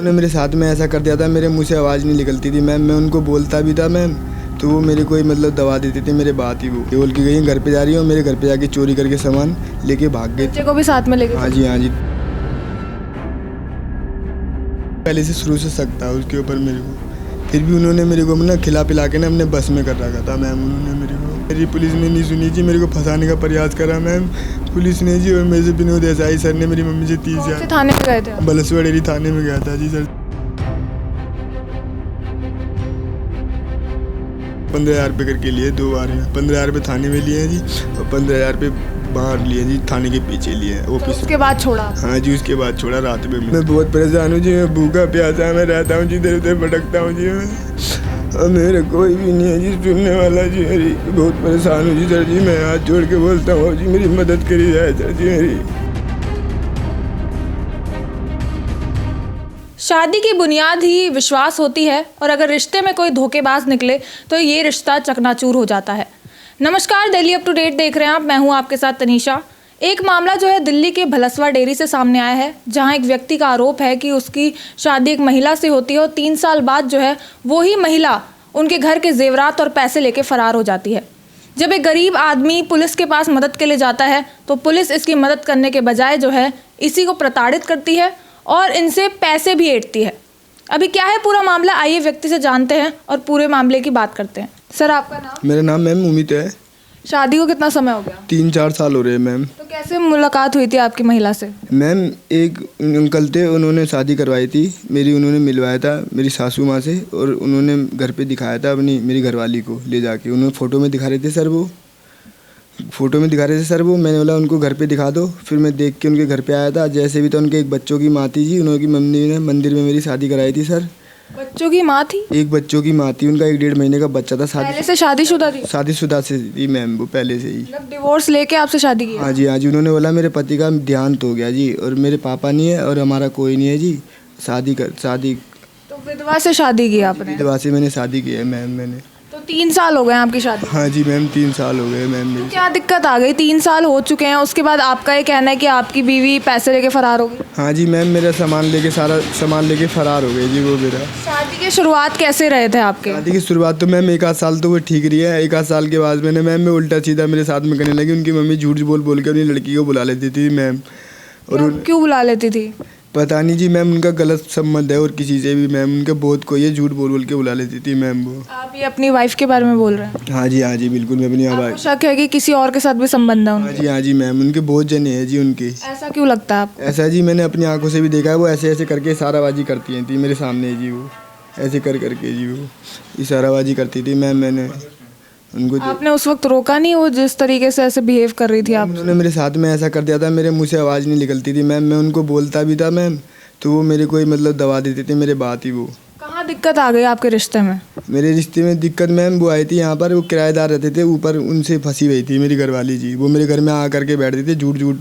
उन्होंने मेरे साथ में ऐसा कर दिया था, मेरे मुंह से आवाज़ नहीं निकलती थी मैम, मैं उनको बोलता भी था मैम, तो वो मेरे को ही मतलब दबा देते थे मेरे बात ही। वो बोल के गई घर पे जा रही हूँ, मेरे घर पे जाके चोरी करके सामान लेके भाग गए। बच्चे को भी साथ में लेके? हाँ जी, हाँ जी। पहले से शुरू से शक था उसके ऊपर मेरे को, फिर भी उन्होंने मेरे को ना खिला पिला के ना अपने बस में कर रखा था मैम। उन्होंने मेरी पुलिस ने नहीं सुनी जी, मेरे को फंसाने का प्रयास करा मैम पुलिस ने जी। और मेरे से विनोद देसाई सर ने मेरी मम्मी से 30,000। थाने में गए थे? बलसवा डेयरी थाने में गया था जी सर। 15,000 रुपये करके लिए 2 बार में। 15,000 रुपये थाने में लिए हैं जी, और 15,000 रुपये बाहर लिए जी, थाने के पीछे लिए हैं ऑफिस। उसके बाद छोड़ा? हाँ जी, उसके बाद छोड़ा रात में। मैं बहुत परेशान हूँ जी, मैं भूखा प्यासा मैं रहता हूँ जी, इधर उधर भटकता हूँ जी मैं, और मेरे कोई भी नहीं है जी सुनने वाला जी। मेरी बहुत परेशान हूँ जी सर जी, मैं हाथ जोड़ के बोलता हूँ जी, मेरी मदद करी जाए सर जी मेरी। शादी की बुनियाद ही विश्वास होती है, और अगर रिश्ते में कोई धोखेबाज निकले तो ये रिश्ता चकनाचूर हो जाता है। नमस्कार, दिल्ली अप टू डेट देख रहे हैं आप, मैं हूं आपके साथ तनीषा। एक मामला जो है दिल्ली के भलसवा डेयरी से सामने आया है, जहां एक व्यक्ति का आरोप है कि उसकी शादी एक महिला से होती है और 3 साल बाद जो है वो ही महिला उनके घर के जेवरात और पैसे लेके फरार हो जाती है। जब एक गरीब आदमी पुलिस के पास मदद के लिए जाता है तो पुलिस इसकी मदद करने के बजाय जो है इसी को प्रताड़ित करती है और इनसे पैसे भी ऐंठती है। अभी क्या है पूरा मामला, आइए व्यक्ति से जानते हैं और पूरे मामले की बात करते हैं। सर, आपका नाम? मेरा नाम मैम उमित है। शादी को कितना समय हो गया? 3-4 साल हो रहे हैं मैम। तो कैसे मुलाकात हुई थी आपकी महिला से? मैम एक अंकल थे, उन्होंने शादी करवाई थी मेरी, उन्होंने मिलवाया था मेरी सासू माँ से, और उन्होंने घर पे दिखाया था अपनी मेरी घरवाली को ले जाके। उन्होंने फ़ोटो में दिखा रहे थे सर, वो फ़ोटो में दिखा रहे थे सर वो। मैंने बोला उनको घर पे दिखा दो, फिर मैं देख के उनके घर पे आया था। जैसे भी तो उनके एक बच्चों की माँ थी जी, उनकी मम्मी ने मंदिर में मेरी शादी कराई थी सर। बच्चों की माँ थी? एक बच्चों की माँ थी, उनका 1-1.5 महीने का बच्चा था। पहले से शादीशुदा थी? शादीशुदा से थी मैम, वो पहले से ही। मतलब डिवोर्स लेके आपसे शादी की? हाँ जी, हाँ जी। उन्होंने बोला मेरे पति का देहांत हो गया जी, और मेरे पापा नहीं है और हमारा कोई नहीं है जी, शादी तो विधवा से शादी की आपने? विधवा से मैंने शादी की है मैम मैंने। तो 3 साल हो गए आपकी शादी? हाँ जी मैम, 3 साल हो गए मैम मेरी। क्या दिक्कत आ गई? 3 साल हो चुके हैं, उसके बाद आपका ये कहना है कि आपकी बीवी पैसे लेके फरार हो गई? हाँ जी मैम, मेरा सारा सामान लेके फरार हो गई जी वो मेरा। शादी की शुरुआत कैसे रहे थे आपके? शादी की शुरुआत तो मैम 1 आध साल तो वो ठीक रही है। 1 आध साल के बाद मैंने मैम मैं उल्टा सीधा मेरे साथ में करने लगी। उनकी मम्मी झूठ बोल के अपनी लड़की को बुला लेती थी मैम। और क्यों बुला लेती थी? पता नहीं जी मैम, उनका गलत संबंध है और किसी से भी मैम, उनका बहुत कोई है, झूठ बोल के बुला लेती थी मैम वो। आप ये अपनी वाइफ के बारे में बोल रहे हैं? हाँ जी बिल्कुल, मैं अपनी आपको शक है कि किसी और के साथ भी संबंध है उनका? हाँ जी मैम, उनके बहुत जने हैं जी उनके। ऐसा क्यों लगता है आपको? ऐसा जी मैंने अपनी आंखों से भी देखा है, वो ऐसे करके इशाराबाजी करती थी मेरे सामने जी, वो ऐसे करके जी वो इशाराबाजी करती थी मैम। मैंने उनको आपने उस वक्त रोका नहीं, वो जिस तरीके से ऐसे बिहेव कर रही थी आप? उन्होंने मेरे साथ में ऐसा कर दिया था, मेरे मुँह से आवाज़ नहीं निकलती थी मैम, मैं उनको बोलता भी था मैम, तो वो मेरे को ही मतलब दबा देते थे मेरे बात ही। वो कहाँ दिक्कत आ गई आपके रिश्ते में? मेरे रिश्ते में दिक्कत मैम वो आई थी यहाँ पर, वो किराएदार रहते थे ऊपर, उनसे फंसी हुई थी मेरी घरवाली जी। वो मेरे घर में आ करके बैठते थे, झूठ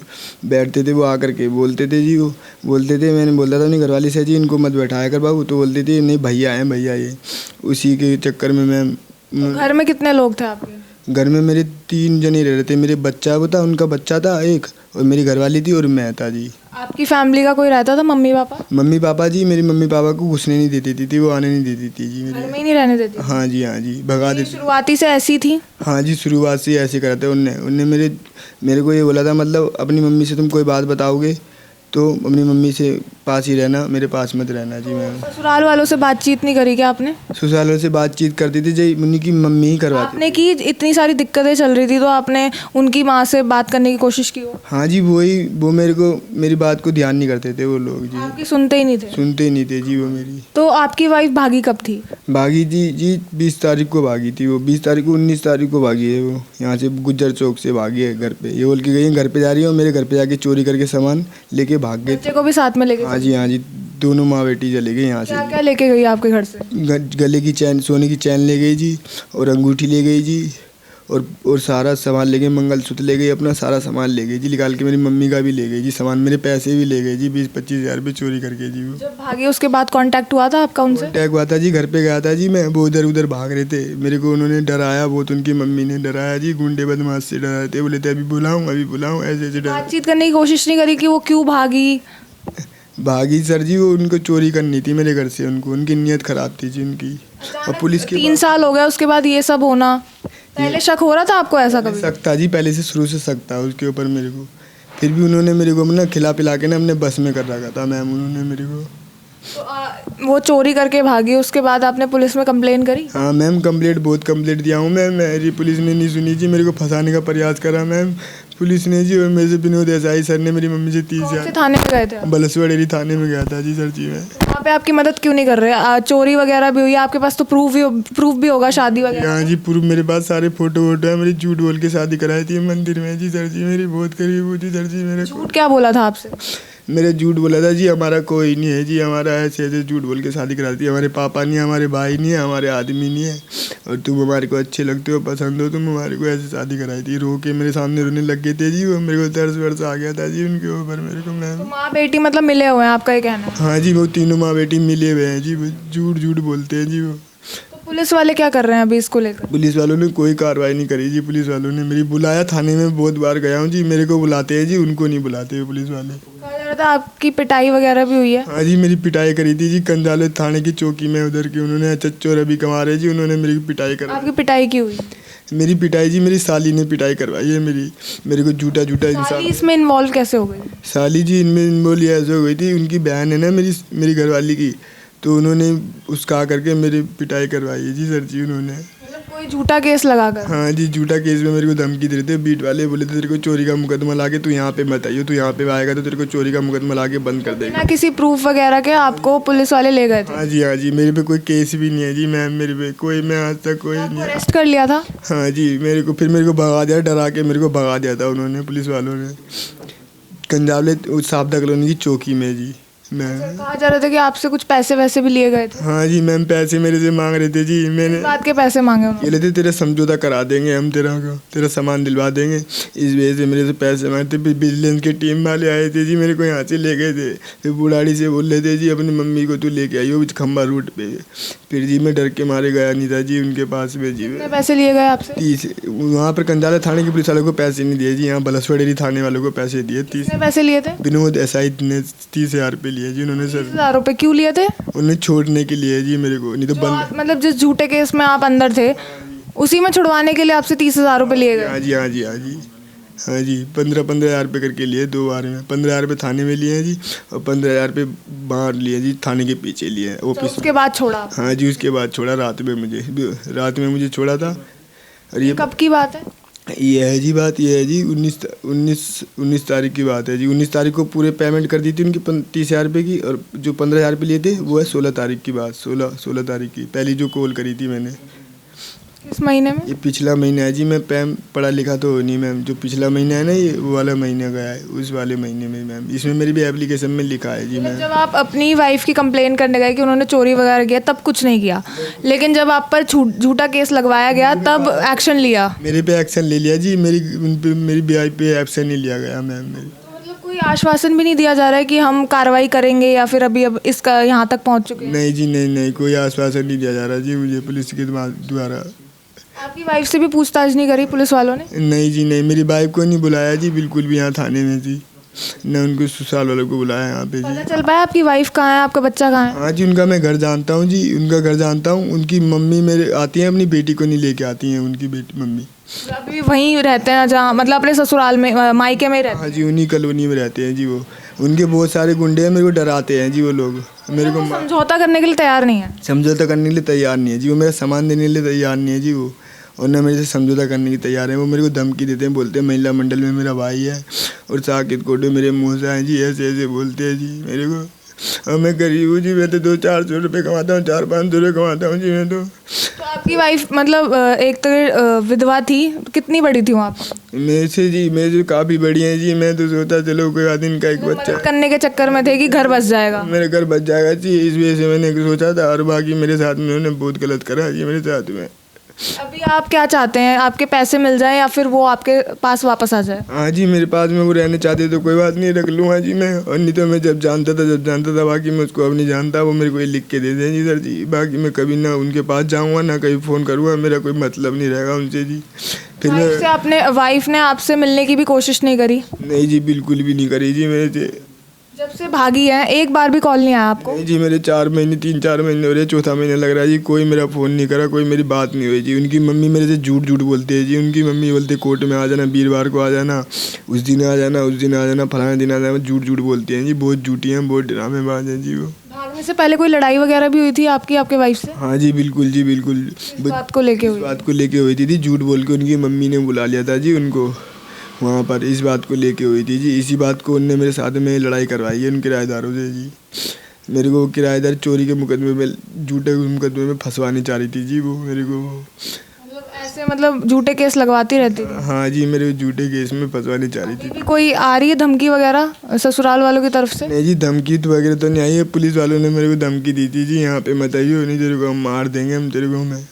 बैठते थे वो, आ करके बोलते थे जी, वो बोलते थे। मैंने बोलता था अपनी घरवाली से जी इनको मत बैठाया कर बाबू, तो बोलती थी नहीं भैया हैं भैया ये। उसी के चक्कर में मैम। तो घर में कितने लोग थे आपके? घर में मेरे 3 जने रह रहे थे। मेरे बच्चा वो था, उनका बच्चा था एक, और मेरी घरवाली थी और मैं था जी। आपकी फैमिली का कोई रहता था? Mummy papa? मम्मी पापा जी, मेरी मम्मी पापा को घुसने नहीं देती थी, वो आने नहीं देती थी जी घर में ही नहीं रहने देती? हाँ जी भगा देती। शुरुआती से ऐसी थी? हाँ जी, शुरुआत से ऐसे करते। उनने मेरे को ये बोला था, मतलब अपनी मम्मी से तुम कोई बात बताओगे तो अपनी मम्मी से पास ही रहना, मेरे पास मत रहना जी मैम। ससुराल वालों से बातचीत नहीं करी क्या आपने? ससुराल वालों से बातचीत करती थी जी, उनकी मम्मी ही करवाती। आपने की? इतनी सारी दिक्कतें चल रही थी तो आपने उनकी माँ से बात करने की कोशिश की हो? हाँ जी, वो मेरी बात को ध्यान नहीं करते थे वो लोग जी। आपकी सुनते ही नहीं थे जी वो मेरी। तो आपकी वाइफ भागी कब थी? भागी थी जी 20 तारीख को भागी थी वो, 20 तारीख को 19 तारीख को भागी है वो, यहाँ से गुज्जर चौक से भागी है घर पे। ये बोल के गई घर पे जा रही हूँ, मेरे घर पे जाके चोरी करके सामान लेके भाग गए। बच्चे को भी साथ में लेके? हाँ जी, दोनों माँ बेटी चले गए यहाँ से। क्या लेके गई आपके घर से? गले की चैन, सोने की चैन ले गई जी, और अंगूठी ले गई जी, और सारा सामान ले गई, मंगलसूत्र ले गई, अपना सारा सामान ले गई जी निकाल के। मेरी मम्मी का भी ले गई जी सामान, मेरे पैसे भी ले गई जी, 20-25 हज़ार रुपये चोरी करके जी। वो जब भागी उसके बाद कांटेक्ट हुआ था आपका उनसे? कांटेक्ट हुआ था जी, घर पे गया था जी मैं, वो उधर भाग रहे थे। मेरे को उन्होंने डराया बहुत, उनकी मम्मी ने डराया जी, गुंडे बदमाश से डराए थे, बोले थे अभी बुलाऊँ ऐसे डरा। बातचीत करने की कोशिश नहीं करी कि वो क्यों भागी? भागी सर जी, वो उनको चोरी करनी थी मेरे घर से, उनको उनकी नीयत ख़राब थी जी उनकी। और पुलिस के 3 साल हो गए उसके बाद ये सब होना, पहले शक हो रहा था आपको ऐसा कभी? शक था जी, पहले से शुरू से शक था उसके ऊपर मेरे को। फिर भी उन्होंने मेरे को ना खिला पिला के ना अपने बस में कर रखा था मैम उन्होंने मेरे को। तो वो चोरी करके भागी, उसके बाद आपने पुलिस में कंप्लेन करी? हाँ मैम, बहुत कंप्लेंट दिया हूँ मैं, मेरी पुलिस ने नहीं सुनी जी, मेरे को फंसाने का प्रयास करा मैम पुलिस ने जी। और मेरे से विनोद देसाई सर ने मेरी मम्मी से 30 कौन से हज़ार। थाने में गए थे आप? बलसवा डेरी थाने में गया था जी सर जी मैं। वहाँ पे आपकी मदद क्यों नहीं कर रहे? चोरी वगैरह भी हुई है, आपके पास तो प्रूफ भी होगा शादी वगैरह। हाँ जी, पूर्व मेरे पास सारे फोटो वोटो है, मेरी झूठ बोल के शादी कराई थी मंदिर में जी सर जी, मेरी बहुत करीब हुई थी सर जी मेरे को। झूठ क्या बोला था आपसे? मेरे झूठ बोला था जी, हमारा कोई नहीं है जी, हमारा ऐसे ऐसे झूठ बोल के शादी कराती है, हमारे पापा नहीं है, हमारे भाई नहीं है, हमारे आदमी नहीं है, और तुम हमारे को अच्छे लगते हो, पसंद हो, तुम हमारे को ऐसे शादी कराई थी। रो के मेरे सामने रोने लग गए थे जी वो, मेरे को तरस वर्स आ गया था जी उनके ऊपर मेरे को मैम। तो माँ बेटी मतलब मिले हुए हैं, आपका ये कहना है? हाँ जी, वो तीनों माँ बेटी मिले हुए हैं जी, वो झूठ बोलते हैं जी वो। तो पुलिस वाले क्या कर रहे हैं अभी इसको लेकर? पुलिस वालों ने कोई कार्रवाई नहीं करी जी, पुलिस वालों ने मेरी बुलाया थाने में, बहुत बार गया हूँ जी, मेरे को बुलाते हैं जी, उनको नहीं बुलाते हुए पुलिस वाले। कहा जा रहा था आपकी पिटाई वगैरह भी हुई है? हाँ जी, मेरी पिटाई करी थी जी कंजाले थाने की चौकी में, उधर की उन्होंने चच्चो रवि कमारे जी, उन्होंने मेरी पिटाई करी। आपकी पिटाई की हुई? मेरी पिटाई जी मेरी साली ने पिटाई करवाई है मेरे को झूठा साली इंसान। इसमें इन्वॉल्व कैसे हो गई? साली जी इनमें इन्वॉल्व ऐसे हो गई थी, उनकी बहन है ना मेरी घरवाली की, तो उन्होंने उसका करके मेरी पिटाई करवाई है जी सर जी उन्होंने। मतलब कोई झूठा केस लगाकर? हाँ जी, झूठा केस में मेरे को धमकी दे रहे थे, बीट वाले बोले थे तेरे को चोरी का मुकदमा ला के तू यहाँ पे मत आइयो, तू यहाँ पे आएगा तो तेरे को चोरी का मुकदमा ला के बंद कर देगा। बिना किसी प्रूफ वगैरह के आपको पुलिस वाले ले गए थे? हाँ जी, मेरे पे कोई केस भी नहीं है जी मैम, मेरे पे कोई, मैं आज तक कोई नहीं है। अरेस्ट कर लिया था? हाँ जी, मेरे को भगा दिया, डरा के मेरे को भगा दिया था उन्होंने, पुलिस वालों ने, कंजावले साबदा कॉलोनी की चौकी में जी। मैं कहा जा रहा था कि आपसे कुछ पैसे वैसे भी लिए गए थे? हाँ जी मैम, पैसे मेरे से मांग रहे थे जी, मैंने किस बात के पैसे मांगे उन्होंने? ये लेते तेरा समझौता करा देंगे हम, तेरा सामान दिलवा देंगे, इस वजह से मेरे से पैसे मांगते। फिर विजिलेंस की टीम वाले आए थे जी, मेरे को यहाँ से ले गए थे, फिर बुढ़ाड़ी से बोल रहे थे जी अपनी मम्मी को तू लेके आई हो खम्बा रूट पे। फिर जी मैं डर के मारे गया नहीं था जी उनके पास में जी। कितने पैसे लिए गए आपसे? 30, वहाँ पर कंजाला थाने के पुलिस वालों को पैसे नहीं दिए जी, यहाँ बलसवा डेरी थाने वालों को पैसे दिए। 30 कितने पैसे लिए थे? विनोद देसाई ने 30,000 रुपये लिए जी उन्होंने सर, 30,000 रुपये क्यों लिए थे? उन्हें छोड़ने के लिए जी मेरे को, नहीं तो बंद। मतलब जिस झूठे केस में आप अंदर थे उसी में छुड़वाने के लिए आपसे 30,000 रुपये लिए गए? हाँ जी 15,000 रुपये करके लिए 2 बार में, 15,000 रुपये थाने में लिए हैं जी, और 15,000 रुपये बाहर लिए जी, थाने के पीछे लिए हैं ऑफिस। उसके बाद छोड़ा? हाँ जी, उसके बाद छोड़ा, रात में मुझे छोड़ा था। और ये कब की बात है? ये है जी बात, ये है जी 19 तारीख की बात है जी। 19 तारीख को पूरे पेमेंट कर दी थी उनकी 30,000 रुपये की, और जो 15,000 रुपये लिए थे वो है 16 तारीख की बात, 16 तारीख की पहली जो कॉल करी थी मैंने। किस महीने में? ये पिछला महीना है जी, मैं पैम पढ़ा लिखा तो नहीं मैम, जो पिछला महीना है ना ये वो वाला महीना गया है, उस वाले महीने में मैम, इसमें मेरी भी एप्लीकेशन में लिखा है जी मैम। जब आप अपनी वाइफ की कंप्लेन करने गए कि उन्होंने चोरी वगैरह किया तब कुछ नहीं किया, लेकिन जब आप पर झूठा केस लगवाया गया तब एक्शन लिया? मेरे पे एक्शन ले लिया जी, मेरी बीआई पे एक्शन नहीं लिया गया मैम। मतलब कोई आश्वासन भी नहीं दिया जा रहा है कि हम कार्रवाई करेंगे, या फिर अभी अब इसका यहाँ तक पहुँच चुके हैं? नहीं जी, नहीं, कोई आश्वासन नहीं दिया जा रहा जी मुझे पुलिस के द्वारा। आपकी वाइफ से भी पूछताछ नहीं करी पुलिस वालों ने? नहीं जी नहीं, मेरी वाइफ को नहीं बुलाया जी बिल्कुल भी यहाँ थाने में जी, न उनको ससुराल वालों को बुलाया यहाँ पे जी। पता चल पाया आपकी वाइफ कहाँ है, आपका बच्चा कहाँ है? हाँ जी, उनका मैं घर जानता हूँ जी, उनका घर जानता हूँ। उनकी मम्मी मेरे आती हैं, अपनी बेटी को नहीं लेके आती हैं, उनकी बेटी मम्मी अभी वहीं रहते हैं जहाँ, मतलब अपने ससुराल में, मायके में ही रहते हैं? हाँ जी, उन्हीं कॉलोनी में रहते हैं जी वो। उनके बहुत सारे गुंडे हैं, मेरे को डराते हैं जी वो लोग, मेरे को समझौता करने के लिए तैयार नहीं है? समझौता करने के लिए तैयार नहीं है जी वो, मेरा सामान देने के लिए तैयार नहीं है जी वो, और न मेरे से समझौता करने की तैयार है। वो मेरे को धमकी देते हैं, बोलते हैं महिला मंडल में मेरा भाई है और साकिब कोडे मेरे मुँह से हैं जी, ऐसे बोलते हैं जी मेरे को। और मैं गरीब हूँ जी, मैं तो 200-400 रुपये कमाता हूँ, 400-500 रुपये कमाता हूँ जी मैं तो। आपकी वाइफ मतलब एक तो विधवा थी, कितनी बड़ी थी वहाँ पर? मेरे से काफ़ी बड़ी हैं जी, मैं तो सोचा चलो कोई आदमी इनका एक बच्चा करने के चक्कर में थे कि घर बस जाएगा, मेरे घर बच जाएगा जी, इस वजह से मैंने सोचा था। और बाकी मेरे साथ में उन्होंने बहुत गलत करा जी मेरे साथ में। अभी आप क्या चाहते हैं, आपके पैसे मिल जाए या फिर वो आपके पास वापस आ जाए? हाँ जी, मेरे पास में वो रहने चाहते तो कोई बात नहीं, रख लूँगा जी मैं, और नहीं तो मैं जब जानता था बाकी मैं उसको अब नहीं जानता, वो मेरे को ये लिख के दे दें जी सर जी। बाकी मैं कभी ना उनके पास जाऊँगा ना कभी फ़ोन करूँगा, मेरा कोई मतलब नहीं रहेगा उनसे जी। फिर मैं अपने वाइफ ने आपसे मिलने की भी कोशिश नहीं करी? नहीं जी, बिल्कुल भी नहीं करी जी मेरे से। जब से भागी हैं एक बार भी कॉल नहीं आया आपको? नहीं जी, मेरे 4 महीने 3-4 महीने हो रहे, चौथा महीना लग रहा है जी, कोई मेरा फ़ोन नहीं करा, कोई मेरी बात नहीं हुई जी। उनकी मम्मी मेरे से झूठ झूठ बोलती है जी। उनकी मम्मी बोलती है कोर्ट में आ जाना, वीरवार को आ जाना, उस दिन आ जाना, उस दिन आ जाना, फलाने दिन आ जाना, झूठ झूठ बोलती हैं जी। बहुत झूठी हैं, बहुत ड्रामेबाज हैं जी वो। भागने से पहले कोई लड़ाई वगैरह भी हुई थी आपकी आपके वाइफ से? हाँ जी, बिल्कुल जी, बिल्कुल। इस बात को लेके इस हुई? बात को लेके हुई थी झूठ बोल के उनकी मम्मी ने बुला लिया था जी उनको वहाँ पर। इस बात को लेके हुई थी जी। इसी बात को उनने मेरे साथ में लड़ाई करवाई है उन किराएदारों से जी। मेरे को किराएदार चोरी के मुकदमे में, झूठे मुकदमे में फंसवानी चाह रही थी जी वो मेरे को। मतलब ऐसे मतलब झूठे केस लगवाती रहती थी? हाँ जी, मेरे को झूठे केस में फंसवानी चाह रही थी। अभी भी कोई आ रही है धमकी वगैरह ससुराल वालों की तरफ से? नहीं जी, धमकी तो वगैरह तो नहीं आई है। पुलिस वालों ने मेरे को धमकी दी थी जी, यहाँ पे मत आइयो, नहीं तेरे को हम मार देंगे, हम तेरे को। मैं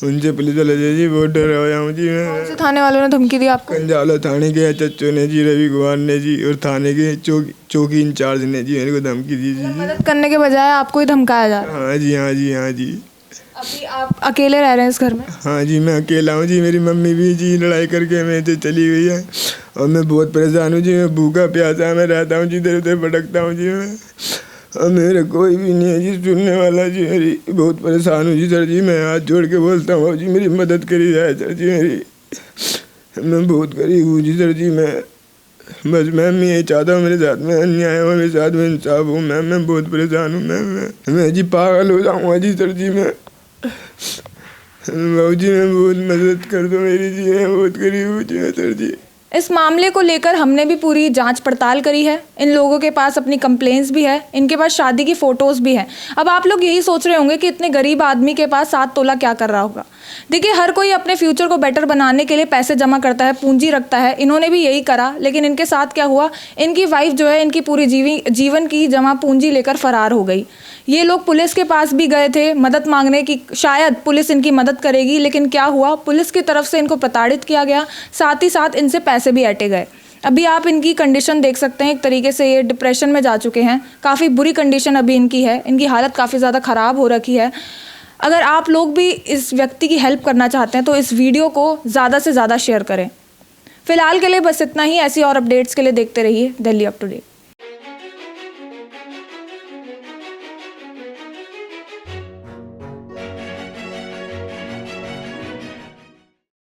उनसे पुलिस वाले जी बहुत डर रहा हूँ जी मैं। कौन से थाने वालों ने धमकी दी आपको? कंजाला थाने के चच्चो ने जी, रवि कुमार ने जी, और थाने के चौकी इंचार्ज ने जी मेरे को धमकी दी जी। मदद करने के बजाय आपको ही धमकाया जा रहा है? हाँ जी, हाँ जी, हाँ जी। अभी आप अकेले रह रहे हैं इस घर में? हाँ जी, मैं अकेला हूँ जी। मेरी मम्मी भी जी लड़ाई करके मेरे से चली गई है और मैं बहुत परेशान हूँ जी। मैं भूखा प्यासा मैं रहता हूँ जी, इधर उधर भटकता हूँ जी मैं। और मेरा कोई भी नहीं है जी सुनने वाला जी। मेरी बहुत परेशान हूँ जी सर जी। मैं हाथ जोड़ के बोलता हूँ जी, मेरी मदद करी जाए सर जी मेरी। मैं बहुत गरीब हूँ जी सर जी। बस मैं यही चाहता हूँ, मेरे साथ में अन्याय हो, मेरे साथ में इंसाफ हो। मैं बहुत परेशान हूँ। मैं जी पागल हो जाऊँगा जी सर जी। मैं बाबू जी, मैं बहुत मदद कर दो मेरी जी। मैं बहुत गरीब हूँ जी सर जी। इस मामले को लेकर हमने भी पूरी जांच पड़ताल करी है। इन लोगों के पास अपनी कंप्लेंट्स भी है, इनके पास शादी की फ़ोटोज़ भी हैं। अब आप लोग यही सोच रहे होंगे कि इतने गरीब आदमी के पास 7 तोला क्या कर रहा होगा। देखिए, हर कोई अपने फ्यूचर को बेटर बनाने के लिए पैसे जमा करता है, पूंजी रखता है। इन्होंने भी यही करा, लेकिन इनके साथ क्या हुआ, इनकी वाइफ जो है इनकी पूरी जीवन की जमा पूंजी लेकर फरार हो गई। ये लोग पुलिस के पास भी गए थे मदद मांगने की, शायद पुलिस इनकी मदद करेगी, लेकिन क्या हुआ, पुलिस की तरफ से इनको प्रताड़ित किया गया, साथ ही साथ इनसे पैसे भी ऐंठे गए। अभी आप इनकी कंडीशन देख सकते हैं, एक तरीके से ये डिप्रेशन में जा चुके हैं। काफ़ी बुरी कंडीशन अभी इनकी है, इनकी हालत काफ़ी ज़्यादा ख़राब हो रखी है। अगर आप लोग भी इस व्यक्ति की हेल्प करना चाहते हैं तो इस वीडियो को ज़्यादा से ज़्यादा शेयर करें। फिलहाल के लिए बस इतना ही। ऐसी और अपडेट्स के लिए देखते रहिए दिल्ली अप टू डेट।